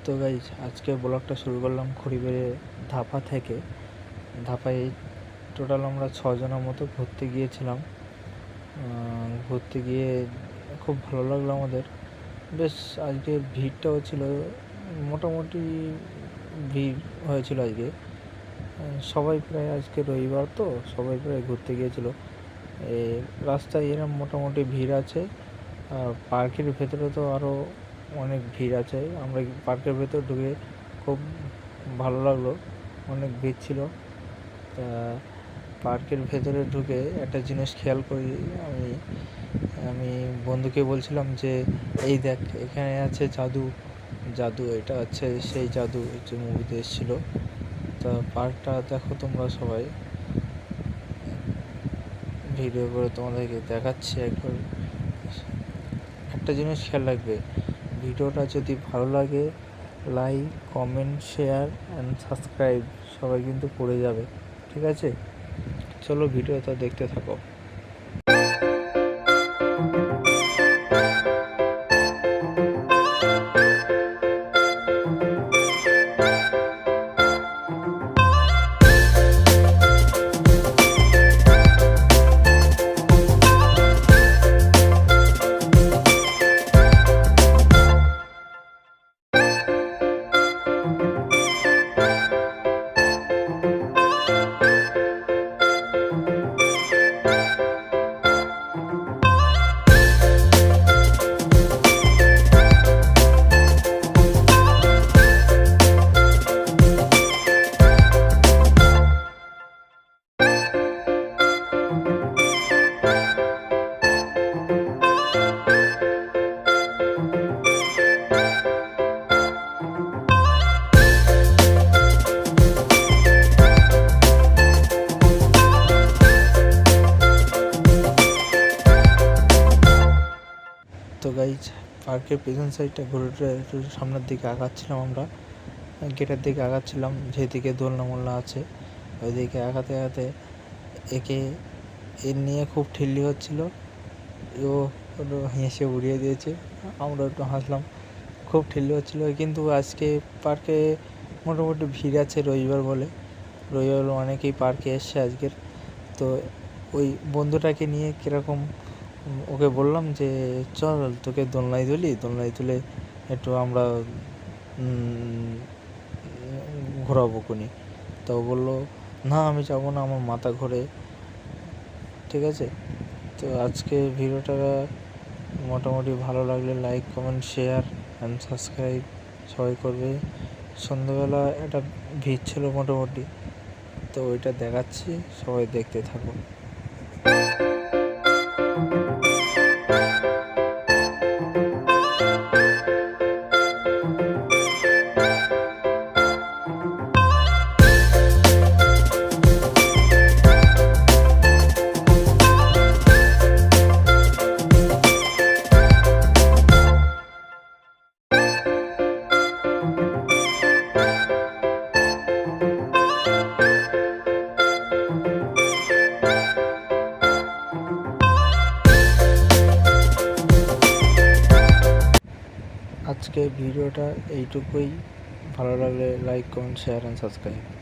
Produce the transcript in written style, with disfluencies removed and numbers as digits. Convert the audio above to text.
তো গাইজ আজকে ব্লগটা শুরু করলাম খড়িবেড়ে ধাপা থেকে। ধাপায় টোটাল আমরা 6 জনের মতো ঘুরতে গিয়েছিলাম। ঘুরতে গিয়ে খুব ভালো লাগলো আমাদের। বেশ আজকের ভিড়টাও ছিল, মোটামুটি ভিড় হয়েছিল আজকে। সবাই প্রায় আজকে রবিবার তো সবাই প্রায় ঘুরতে গিয়েছিল। রাস্তায় এরম মোটামুটি ভিড় আছে, আর পার্কের ভেতরে তো আরও অনেক ভিড় আছে। আমরা পার্কের ভেতর ঢুকে খুব ভালো লাগলো, অনেক ভিড় ছিল। তা পার্কের ভেতরে ঢুকে একটা জিনিস খেয়াল করি, আমি বন্ধুকে বলছিলাম যে এই দেখ এখানে আছে জাদু, এটা হচ্ছে সেই জাদু যে মুভিতে এসেছিলো। তা পার্কটা দেখো তোমরা সবাই, ভিডিও করে তোমাদেরকে দেখাচ্ছি একবার। একটা জিনিস খেয়াল রাখবে, ভিডিওটা যদি ভালো লাগে like, comment, share and subscribe সবাই কিন্তু করে যাবে, ঠিক আছে? চলো ভিডিওটা দেখতে থাকো। তো গাইজ পার্কের পেছন সাইডটা ঘুরে একটু সামনের দিকে আগাচ্ছিলাম, আমরা গেটের দিকে আগাচ্ছিলাম, যেদিকে দোলনা মোলনা আছে ওইদিকে আগাতে একে এর নিয়ে খুব ঠিল্লি হচ্ছিল। ও হেসে উড়িয়ে দিয়েছে, আমরা একটু হাসলাম, খুব ঠিল্লি হচ্ছিলো। কিন্তু আজকে পার্কে মোটামুটি ভিড় আছে, রবিবার বলে অনেকেই পার্কে এসছে আজকের। তো ওই বন্ধুটাকে নিয়ে কীরকম ওকে বললাম যে চল তোকে দোলনায় তুলে একটু আমরা ঘোরাবো কোনি। তো বললো না আমি যাবো না, আমার মাথা ঘোরে। ঠিক আছে, তো আজকে ভিডিওটা মোটামুটি ভালো লাগলে like, comment, share and subscribe সবাই করবে। সন্ধ্যাবেলা একটা ভিড় ছিল মোটামুটি, তো ওইটা দেখাচ্ছি, সবাই দেখতে থাকো। আজকে ভিডিওটা এইটুকুই, ভালো লাগলে like, comment, share and subscribe.